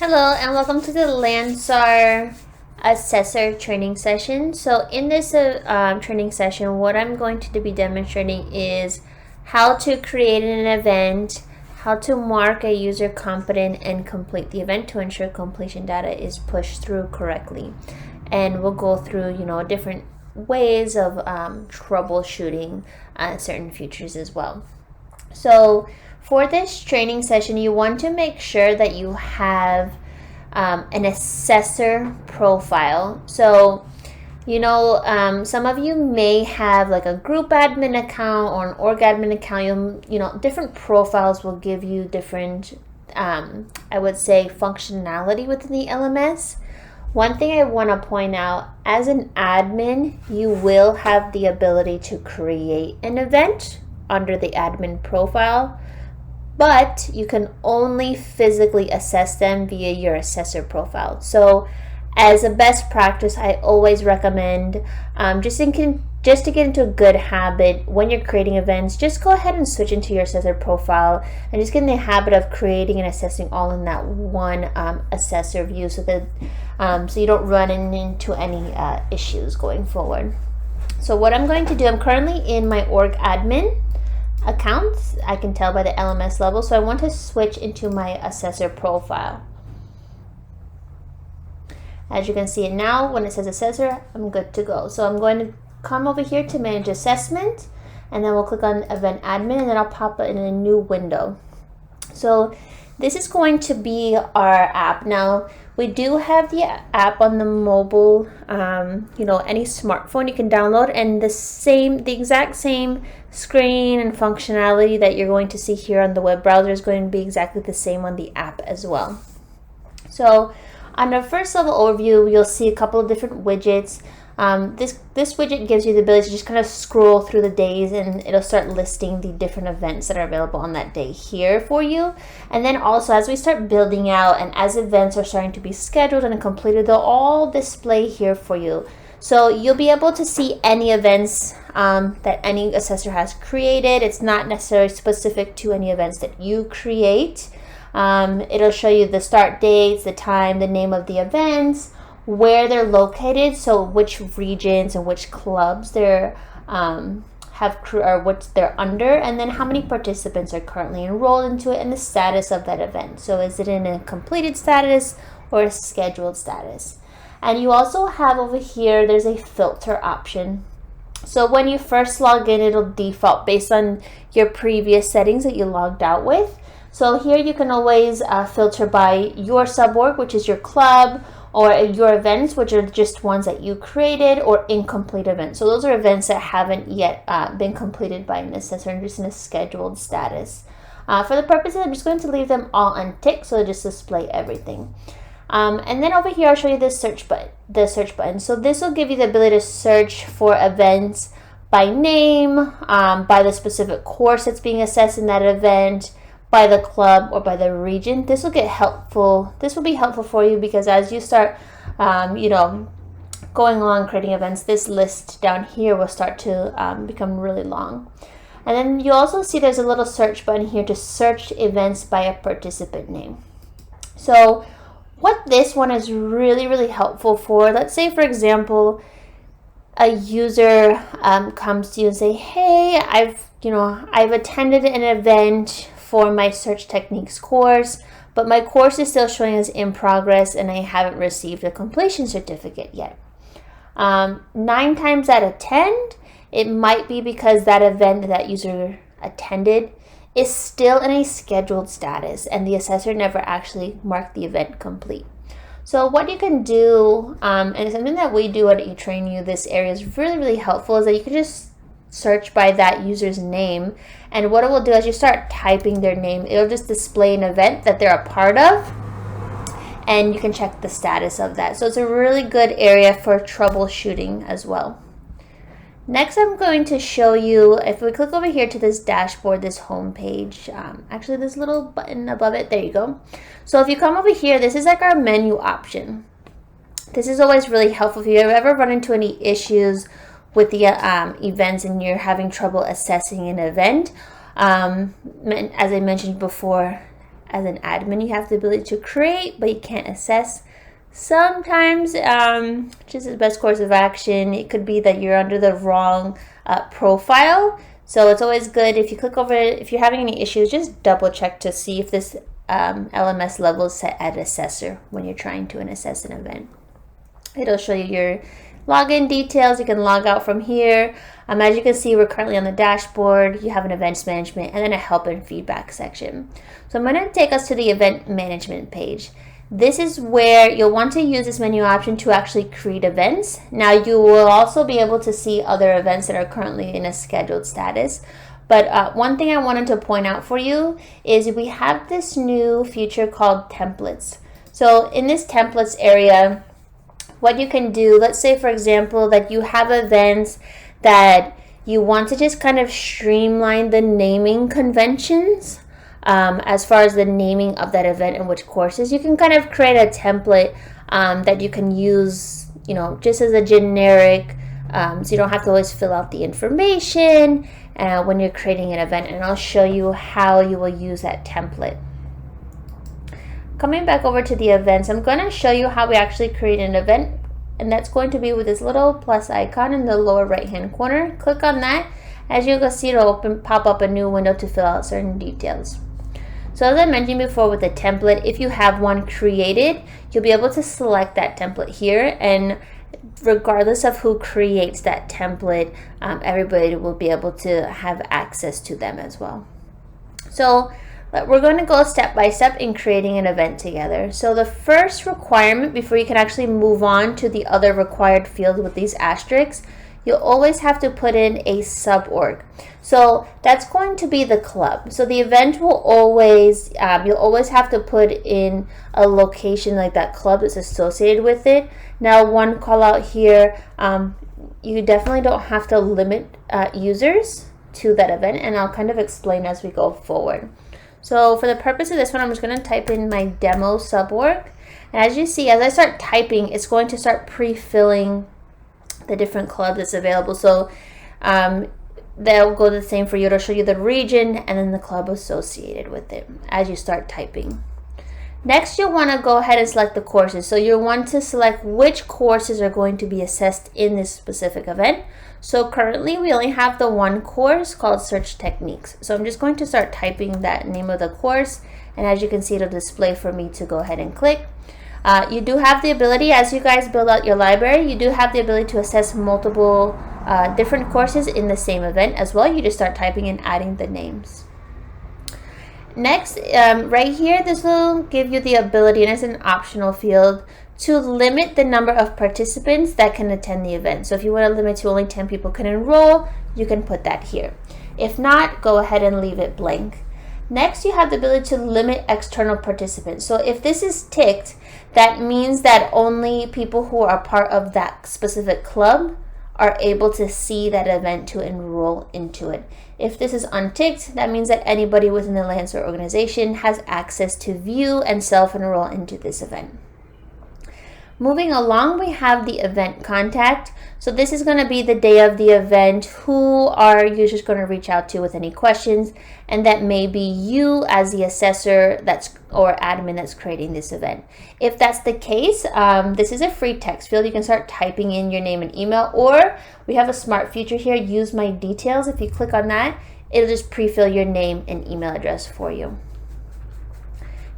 Hello and welcome to the Lansar Assessor training session. So in this training session, what I'm going to be demonstrating is how to create an event, how to mark a user competent and complete the event to ensure completion data is pushed through correctly. And we'll go through, different ways of troubleshooting certain features as well. So for this training session, you want to make sure that you have an assessor profile. So, some of you may have like a group admin account or an org admin account. Different profiles will give you different, I would say, functionality within the LMS. One thing I want to point out, as an admin, you will have the ability to create an event under the admin profile, but you can only physically assess them via your assessor profile. So as a best practice, I always recommend, just to get into a good habit, when you're creating events, just go ahead and switch into your assessor profile and just get in the habit of creating and assessing all in that one assessor view, so that so you don't run into any issues going forward. So what I'm going to do, I'm currently in my org admin accounts. I can tell by the LMS level, so I want to switch into my assessor profile. As you can see it now, when it says assessor, I'm good to go. So I'm going to come over here to manage assessment, and then we'll click on event admin, and then I'll pop it in a new window. So this is going to be our app. Now we do have the app on the mobile, any smartphone you can download, and the exact same screen and functionality that you're going to see here on the web browser is going to be exactly the same on the app as well. So on the first level overview, you'll see a couple of different widgets. This widget gives you the ability to just kind of scroll through the days, and it'll start listing the different events that are available on that day here for you. And then also, as we start building out and as events are starting to be scheduled and completed, they'll all display here for you. So you'll be able to see any events that any assessor has created. It's not necessarily specific to any events that you create. It'll show you the start dates, the time, the name of the events, where they're located, so which regions and which clubs they're or what they're under, and then how many participants are currently enrolled into it, and the status of that event. So is it in a completed status or a scheduled status? And you also have over here, there's a filter option. So when you first log in, it'll default based on your previous settings that you logged out with. So here you can always filter by your suborg, which is your club, or your events, which are just ones that you created, or incomplete events. So those are events that haven't yet been completed by an assessor and just in a scheduled status. For the purposes, I'm just going to leave them all unticked, so just display everything. And then over here, I'll show you the search button. So this will give you the ability to search for events by name, by the specific course that's being assessed in that event, by the club, or by the region. This will be helpful for you, because as you start going along creating events, this list down here will start to become really long. And then you also see there's a little search button here to search events by a participant name. So what this one is really, really helpful for, let's say for example a user comes to you and say, hey, I've attended an event for my search techniques course, but my course is still showing as in progress and I haven't received a completion certificate yet. 9 times out of 10, it might be because that event that user attended is still in a scheduled status and the assessor never actually marked the event complete. So what you can do, and something that we do at eTrain this area is really, really helpful, is that you can just search by that user's name, and what it will do as you start typing their name, it'll just display an event that they're a part of, and you can check the status of that. So it's a really good area for troubleshooting as well. Next, I'm going to show you, if we click over here to this dashboard, this home page, actually this little button above it, there you go. So if you come over here, this is like our menu option. This is always really helpful if you ever run into any issues with the events and you're having trouble assessing an event. As I mentioned before, as an admin, you have the ability to create, but you can't assess. Sometimes, just the best course of action, it could be that you're under the wrong profile. So it's always good if you click over it, if you're having any issues, just double check to see if this LMS level is set at assessor when you're trying to assess an event. It'll show you your login details. You can log out from here. As you can see, we're currently on the dashboard. You have an events management and then a help and feedback section. So I'm going to take us to the event management page. This is where you'll want to use this menu option to actually create events. Now you will also be able to see other events that are currently in a scheduled status. But one thing I wanted to point out for you is we have this new feature called templates. So in this templates area, what you can do, let's say for example that you have events that you want to just kind of streamline the naming conventions as far as the naming of that event and which courses, you can kind of create a template that you can use, just as a generic, so you don't have to always fill out the information when you're creating an event, and I'll show you how you will use that template. Coming back over to the events, I'm going to show you how we actually create an event, and that's going to be with this little plus icon in the lower right hand corner. Click on that. As you can see, it'll pop up a new window to fill out certain details. So as I mentioned before with the template, if you have one created, you'll be able to select that template here, and regardless of who creates that template, everybody will be able to have access to them as well. So we're going to go step by step in creating an event together. So the first requirement before you can actually move on to the other required fields with these asterisks, you'll always have to put in a sub-org. So that's going to be the club. So the event will always, you'll always have to put in a location like that club that's associated with it. Now, one call out here, you definitely don't have to limit users to that event, and I'll kind of explain as we go forward. So for the purpose of this one, I'm just going to type in my demo sub-org. And as you see, as I start typing, it's going to start pre-filling the different clubs that's available. So that'll go the same for you. It'll show you the region and then the club associated with it as you start typing. Next, you'll want to go ahead and select the courses. So you'll want to select which courses are going to be assessed in this specific event. So currently we only have the one course called Search Techniques. So I'm just going to start typing that name of the course, and as you can see, it'll display for me to go ahead and click. You do have the ability, as you guys build out your library, you do have the ability to assess multiple different courses in the same event as well. You just start typing and adding the names. Next, right here, this will give you the ability, and it's an optional field, to limit the number of participants that can attend the event. So if you want to limit to only 10 people can enroll, you can put that here. If not, go ahead and leave it blank. Next, you have the ability to limit external participants. So if this is ticked, that means that only people who are part of that specific club are able to see that event to enroll into it. If this is unticked, that means that anybody within the Lancer organization has access to view and self-enroll into this event. Moving along, we have the event contact. So this is going to be the day of the event, who our users going to reach out to with any questions, and that may be you as the assessor or admin that's creating this event. If that's the case, this is a free text field. You can start typing in your name and email, or we have a smart feature here, use my details. If you click on that, it'll just pre-fill your name and email address for you.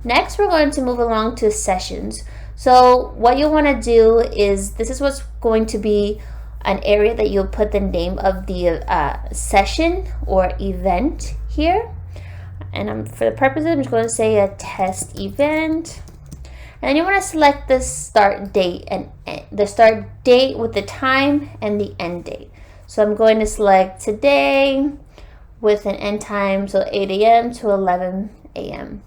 Next, we're going to move along to sessions. So what you'll want to do is, this is what's going to be an area that you'll put the name of the session or event here. And for the purpose, I'm just going to say a test event. And then you want to select the start date and the start date with the time and the end date. So I'm going to select today with an end time, so 8 a.m. to 11 a.m.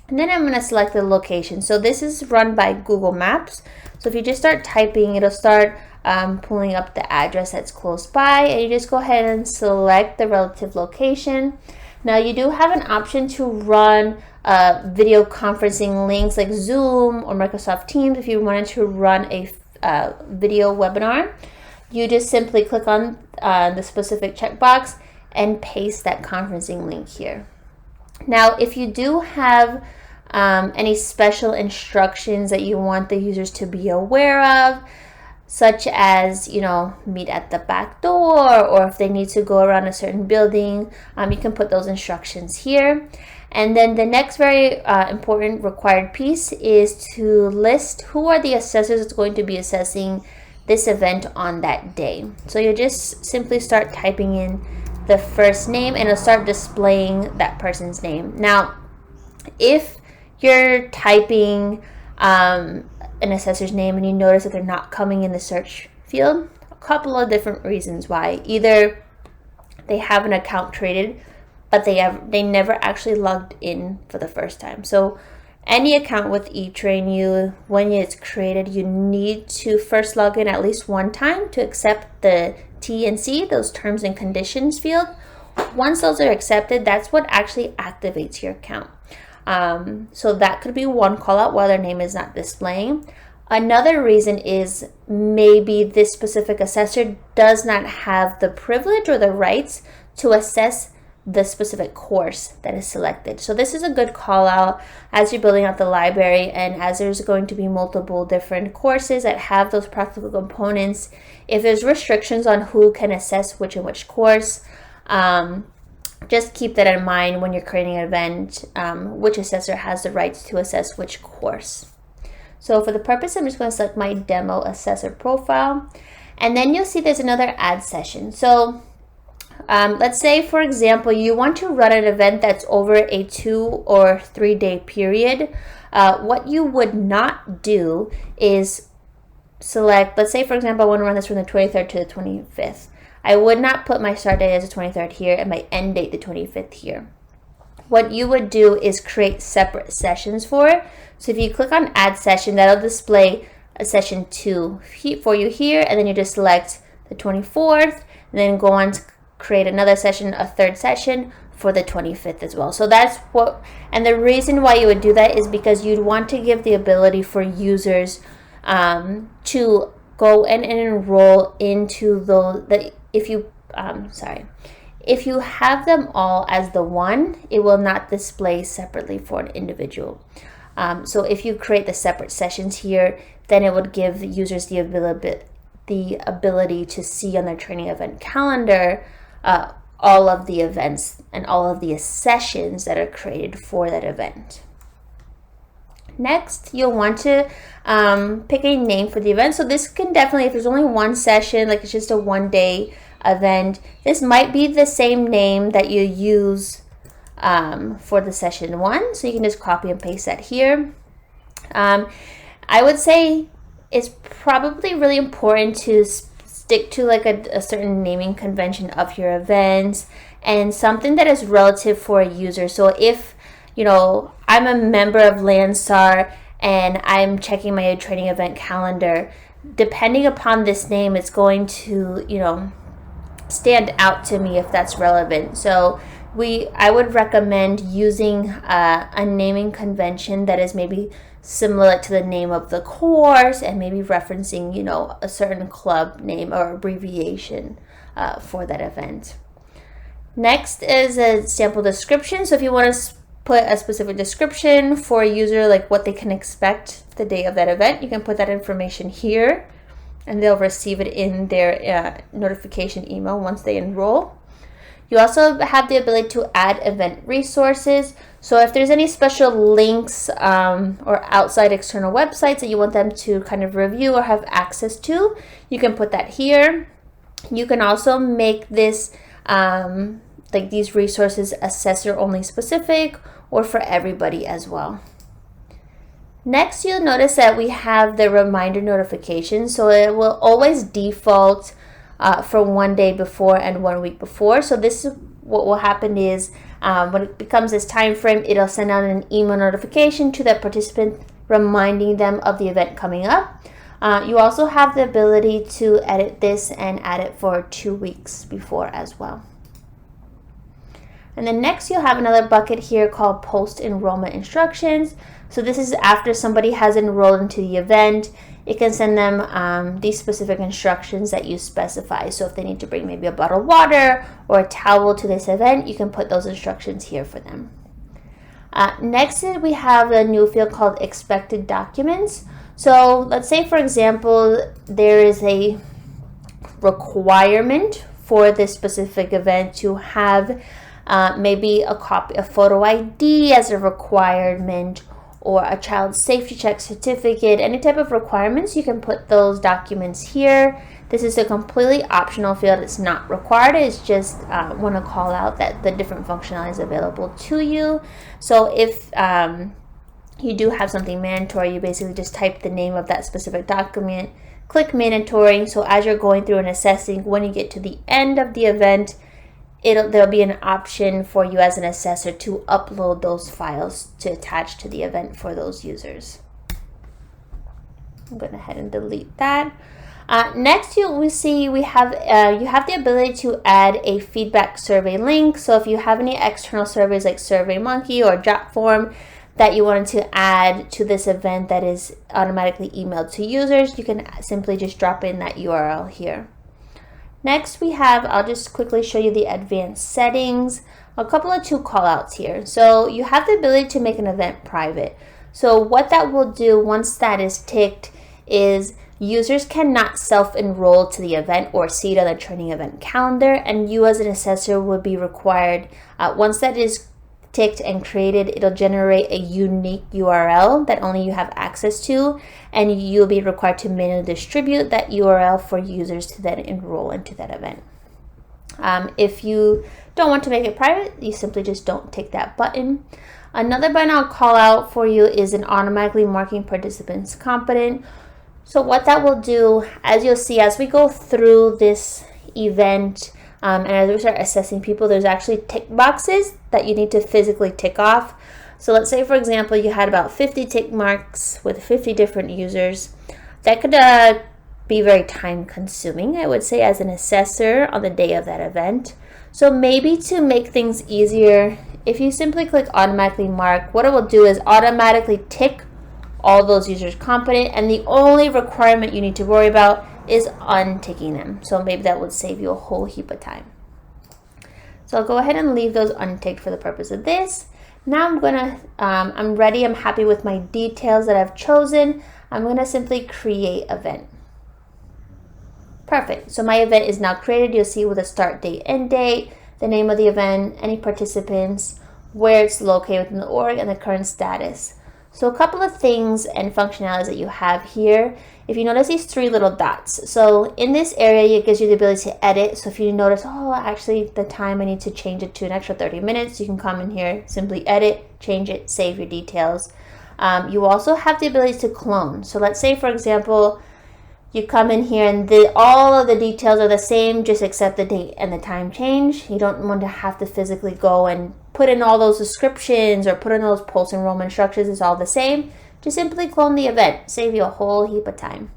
And then I'm going to select the location. So this is run by Google Maps. So if you just start typing, it'll start pulling up the address that's close by, and you just go ahead and select the relative location. Now you do have an option to run video conferencing links like Zoom or Microsoft Teams. If you wanted to run a video webinar, you just simply click on the specific checkbox and paste that conferencing link here. Now, if you do have any special instructions that you want the users to be aware of, such as, meet at the back door, or if they need to go around a certain building, you can put those instructions here. And then the next very important required piece is to list who are the assessors that's going to be assessing this event on that day. So you just simply start typing in the first name and it'll start displaying that person's name. Now, if you're typing an assessor's name and you notice that they're not coming in the search field, a couple of different reasons why. Either they have an account created, but they never actually logged in for the first time. So any account with eTrain, when it's created, you need to first log in at least one time to accept the T&C, those terms and conditions field. Once those are accepted, that's what actually activates your account. So that could be one call out while their name is not displaying. Another reason is maybe this specific assessor does not have the privilege or the rights to assess the specific course that is selected. So this is a good call out as you're building out the library, and as there's going to be multiple different courses that have those practical components. If there's restrictions on who can assess which and which course, just keep that in mind when you're creating an event, which assessor has the rights to assess which course. So for the purpose, I'm just going to select my demo assessor profile, and then you'll see there's another add session. So let's say, for example, you want to run an event that's over a 2 or 3 day period. What you would not do is select, let's say, for example, I want to run this from the 23rd to the 25th. I would not put my start date as the 23rd here and my end date the 25th here. What you would do is create separate sessions for it. So if you click on add session, that'll display a session 2 for you here, and then you just select the 24th, and then go on to create another session, a third session for the 25th as well. So that's what, and the reason why you would do that is because you'd want to give the ability for users to go and enroll into if you have them all as the one, it will not display separately for an individual. So if you create the separate sessions here, then it would give the users the ability to see on their training event calendar all of the events and all of the sessions that are created for that event. Next, you'll want to pick a name for the event. So this can definitely, if there's only one session, like it's just a 1 day event, this might be the same name that you use for the session 1. So you can just copy and paste that here. I would say it's probably really important to stick to like a certain naming convention of your events and something that is relative for a user. So if I'm a member of Landstar and I'm checking my training event calendar, depending upon this name, it's going to stand out to me if that's relevant. So I would recommend using a naming convention that is maybe similar to the name of the course and maybe referencing a certain club name or abbreviation for that event. Next is a sample description. So if you want to put a specific description for a user, like what they can expect the day of that event, you can put that information here and they'll receive it in their notification email once they enroll. You also have the ability to add event resources. So if there's any special links or outside external websites that you want them to kind of review or have access to, you can put that here. You can also make this like these resources assessor only specific or for everybody as well. Next, you'll notice that we have the reminder notification. So it will always default for 1 day before and 1 week before. So this is what will happen is when it becomes this time frame, it'll send out an email notification to that participant reminding them of the event coming up. You also have the ability to edit this and add it for 2 weeks before as well. And then next you'll have another bucket here called post enrollment instructions. So this is after somebody has enrolled into the event. It can send them these specific instructions that you specify. So if they need to bring maybe a bottle of water or a towel to this event, you can put those instructions here for them. Next, we have a new field called expected documents. So let's say, for example, there is a requirement for this specific event to have maybe a photo ID as a requirement, or a child safety check certificate, any type of requirements. You can put those documents here. This is a completely optional field. It's not required. It's just want to call out that the different functionality is available to you. So if you do have something mandatory, you basically just type the name of that specific document, click mandatory. So as you're going through and assessing, when you get to the end of the event, there'll be an option for you as an assessor to upload those files to attach to the event for those users. I'm going to go ahead and delete that. Next, you have the ability to add a feedback survey link. So if you have any external surveys like SurveyMonkey or JotForm that you wanted to add to this event that is automatically emailed to users, you can simply just drop in that URL here. Next, I'll just quickly show you the advanced settings, a couple of two callouts here. So you have the ability to make an event private. So what that will do once that is ticked is users cannot self-enroll to the event or see it on the training event calendar, and you as an assessor would be required, once that is ticked and created, it'll generate a unique URL that only you have access to, and you'll be required to manually distribute that URL for users to then enroll into that event. If you don't want to make it private, you simply just don't tick that button. Another button I'll call out for you is an automatically marking participants competent. So what that will do, as you'll see, as we go through this event, and as we start assessing people, there's actually tick boxes that you need to physically tick off. So let's say, for example, you had about 50 tick marks with 50 different users. That could be very time consuming, I would say, as an assessor on the day of that event. So maybe to make things easier, if you simply click automatically mark, what it will do is automatically tick all those users competent, and the only requirement you need to worry about is unticking them. So maybe that would save you a whole heap of time. So I'll go ahead and leave those unticked for the purpose of this. Now I'm ready. I'm happy with my details that I've chosen. I'm gonna simply create event. Perfect. So my event is now created. You'll see with a start date, end date, the name of the event, any participants, where it's located within the org, and the current status. So a couple of things and functionalities that you have here. If you notice these three little dots, so in this area, it gives you the ability to edit. So if you notice, oh, actually the time I need to change it to an extra 30 minutes, you can come in here, simply edit, change it, save your details. You also have the ability to clone. So let's say, for example, you come in here and all of the details are the same, just except the date and the time change. You don't want to have to physically go and put in all those descriptions or put in those post-enrollment instructions. It's all the same. Just simply clone the event, save you a whole heap of time.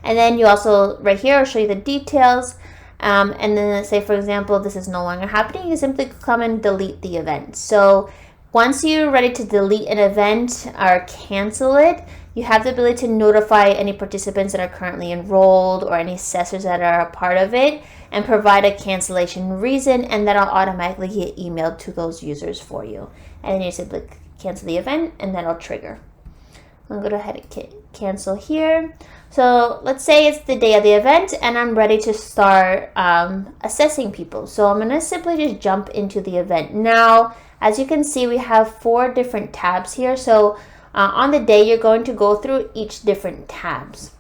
And then you also, right here, I'll show you the details. And then let's say, for example, this is no longer happening, you simply come and delete the event. So once you're ready to delete an event or cancel it, you have the ability to notify any participants that are currently enrolled or any assessors that are a part of it, and provide a cancellation reason, and that'll automatically get emailed to those users for you. And then you simply cancel the event, and that'll trigger. I'm going to go ahead and cancel here. So let's say it's the day of the event, and I'm ready to start assessing people. So I'm going to simply just jump into the event. Now, as you can see, we have 4 different tabs here. So on the day, you're going to go through each different tabs.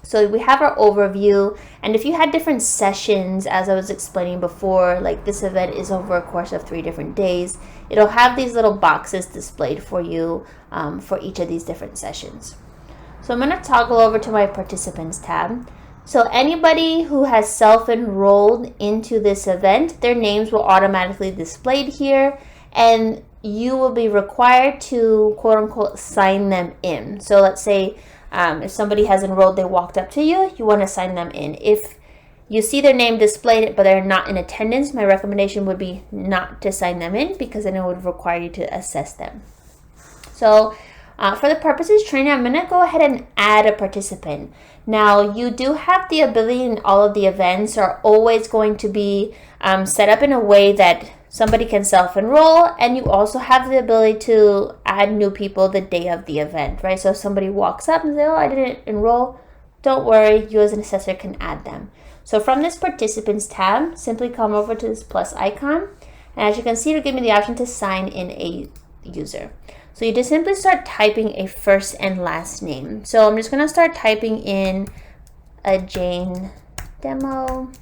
So we have our overview, and if you had different sessions, as I was explaining before, like this event is over a course of 3 different days, it'll have these little boxes displayed for you for each of these different sessions. So I'm going to toggle over to my participants tab. So anybody who has self-enrolled into this event, their names will automatically be displayed here, and you will be required to quote unquote sign them in. So let's say if somebody has enrolled, they walked up to you, you want to sign them in. If you see their name displayed but they're not in attendance, my recommendation would be not to sign them in, because then it would require you to assess them. So for the purposes of training, I'm going to go ahead and add a participant. Now, you do have the ability, and all of the events are always going to be set up in a way that somebody can self-enroll, and you also have the ability to add new people the day of the event, right? So if somebody walks up and says, oh, I didn't enroll, don't worry, you as an assessor can add them. So from this participants tab, simply come over to this plus icon, and as you can see, it'll give me the option to sign in a user. So you just simply start typing a first and last name. So I'm just gonna start typing in a Jane demo.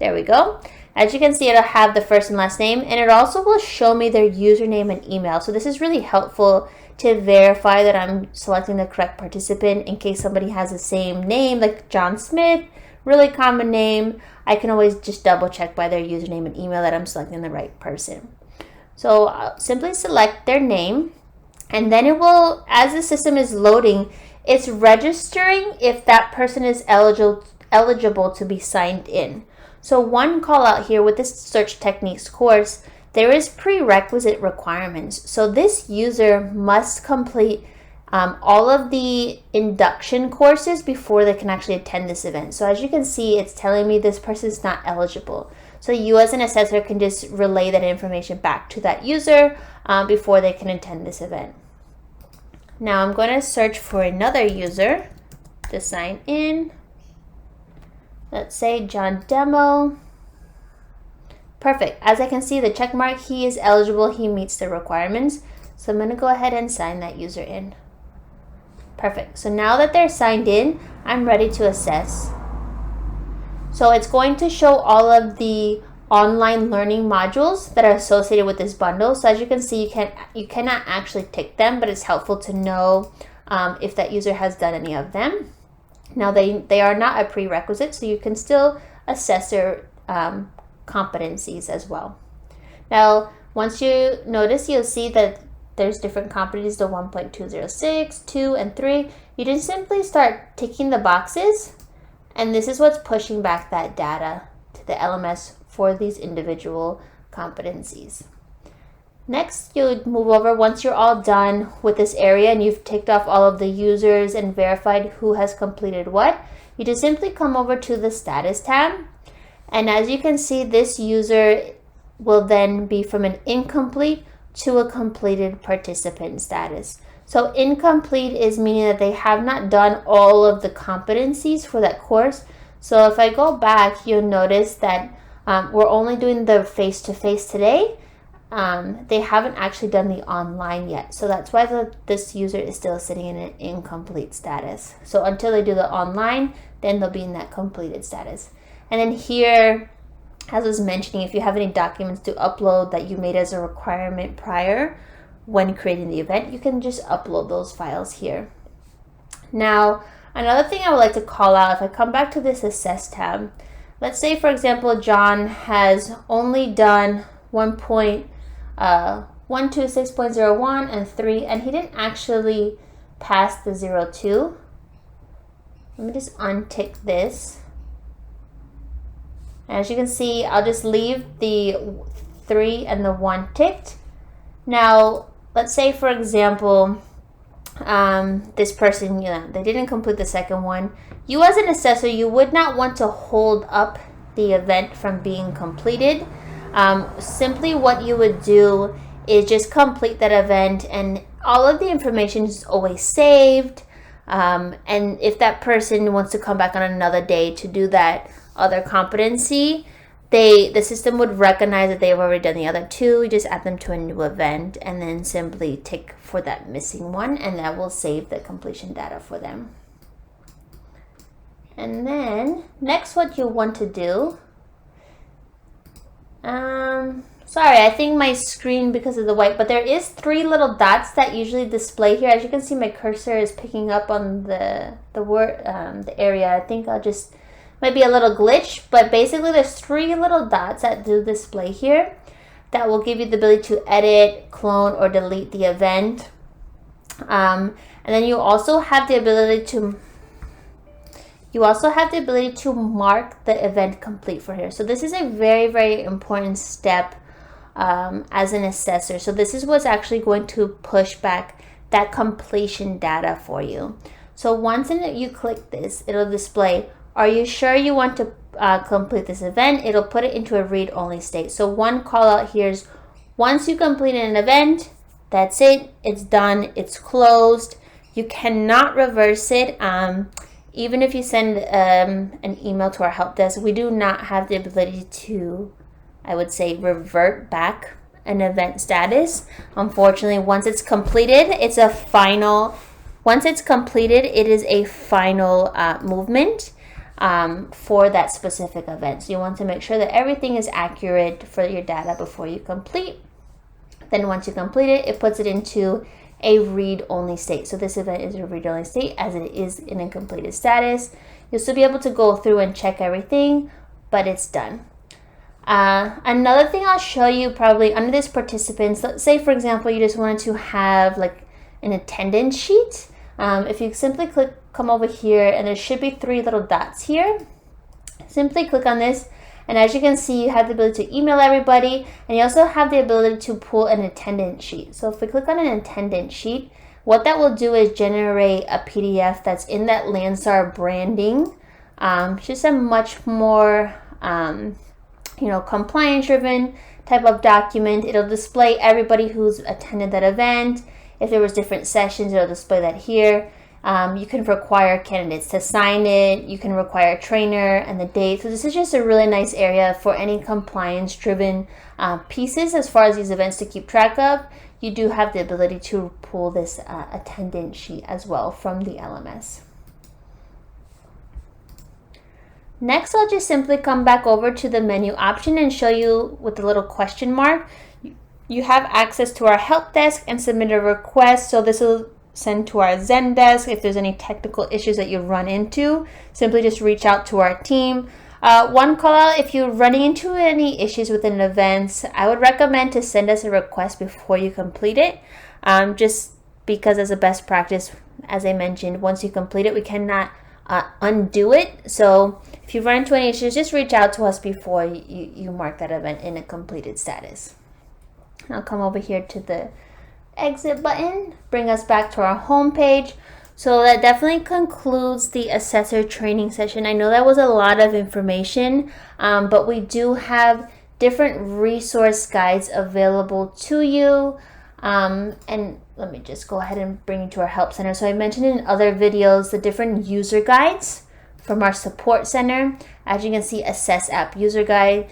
There we go. As you can see, it'll have the first and last name, and it also will show me their username and email. So this is really helpful to verify that I'm selecting the correct participant in case somebody has the same name, like John Smith, really common name. I can always just double check by their username and email that I'm selecting the right person. So I'll simply select their name, and then it will, as the system is loading, it's registering if that person is eligible to be signed in. So one call out here with this search techniques course, there is prerequisite requirements. So this user must complete all of the induction courses before they can actually attend this event. So as you can see, it's telling me this person is not eligible. So you as an assessor can just relay that information back to that user before they can attend this event. Now I'm going to search for another user to sign in. Let's say John Demo. Perfect. As I can see, the check mark, he is eligible, he meets the requirements. So I'm going to go ahead and sign that user in. Perfect. So now that they're signed in, I'm ready to assess. So it's going to show all of the online learning modules that are associated with this bundle. So as you can see, you cannot actually tick them, but it's helpful to know if that user has done any of them. Now they are not a prerequisite, so you can still assess their competencies as well. Now, once you notice, you'll see that there's different competencies, the 1.206, 2, and 3. You just simply start ticking the boxes, and this is what's pushing back that data to the LMS for these individual competencies. Next, you'll move over once you're all done with this area and you've ticked off all of the users and verified who has completed what. You just simply come over to the status tab, and as you can see, this user will then be from an incomplete to a completed participant status. So incomplete is meaning that they have not done all of the competencies for that course. So if I go back, you'll notice that we're only doing the face-to-face today. They haven't actually done the online yet. So that's why this user is still sitting in an incomplete status. So until they do the online, then they'll be in that completed status. And then here, as I was mentioning, if you have any documents to upload that you made as a requirement prior when creating the event, you can just upload those files here. Now, another thing I would like to call out, if I come back to this Assess tab, let's say, for example, John has only done 126.01 and 3, and he didn't actually pass the 02. Let me just untick this. As you can see, I'll just leave the 3 and the 1 ticked. Now, let's say, for example, this person, they didn't complete the second one. You as an assessor, you would not want to hold up the event from being completed. Simply what you would do is just complete that event, and all of the information is always saved. And if that person wants to come back on another day to do that other competency, the system would recognize that they've already done the other two. You just add them to a new event and then simply tick for that missing one, and that will save the completion data for them. And then next, what you'll want to do, sorry, I think my screen, because of the white, but there is 3 little dots that usually display here. As you can see, my cursor is picking up on the word, the area. I think I'll just, might be a little glitch, but basically there's 3 little dots that do display here that will give you the ability to edit, clone, or delete the event. And then you also have the ability to mark the event complete for here. So this is a very, very important step as an assessor. So this is what's actually going to push back that completion data for you. So once you click this, it'll display, are you sure you want to complete this event, it'll put it into a read-only state. So one call out here is once you complete an event, that's it. It's done. It's closed. You cannot reverse it. Even if you send an email to our help desk, we do not have the ability to, I would say, revert back an event status. Unfortunately, once it's completed, it's a final. Once it's completed, it is a final movement for that specific event. So you want to make sure that everything is accurate for your data before you complete. Then once you complete it, it puts it into a read-only state. So this event is a read-only state as it is in a completed status. You'll still be able to go through and check everything, but it's done. Another thing I'll show you probably under this participants, let's say for example, you just wanted to have like an attendance sheet. If you simply come over here, and there should be 3 little dots here. Simply click on this, and as you can see, you have the ability to email everybody, and you also have the ability to pull an attendance sheet. So if we click on an attendance sheet, what that will do is generate a PDF that's in that Lansar branding. Just a much more compliance driven type of document. It'll display everybody who's attended that event. If there was different sessions, it'll display that here. You can require candidates to sign it. You can require a trainer and the date. So this is just a really nice area for any compliance driven pieces as far as these events to keep track of. You do have the ability to pull this attendance sheet as well from the LMS. Next, I'll just simply come back over to the menu option and show you with the little question mark. You have access to our help desk and submit a request. So this will send to our Zendesk. If there's any technical issues that you run into, simply just reach out to our team. One call out, if you're running into any issues within events, I would recommend to send us a request before you complete it. Just because as a best practice, as I mentioned, once you complete it, we cannot undo it. So if you run into any issues, just reach out to us before you mark that event in a completed status. I'll come over here to the exit button, bring us back to our home page. So that definitely concludes the assessor training session. I know that was a lot of information, but we do have different resource guides available to you. And let me just go ahead and bring you to our help center. So I mentioned in other videos the different user guides from our support center. As you can see, Assess App User Guide.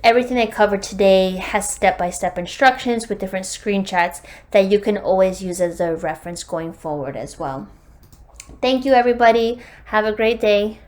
Everything I covered today has step-by-step instructions with different screenshots that you can always use as a reference going forward as well. Thank you, everybody. Have a great day.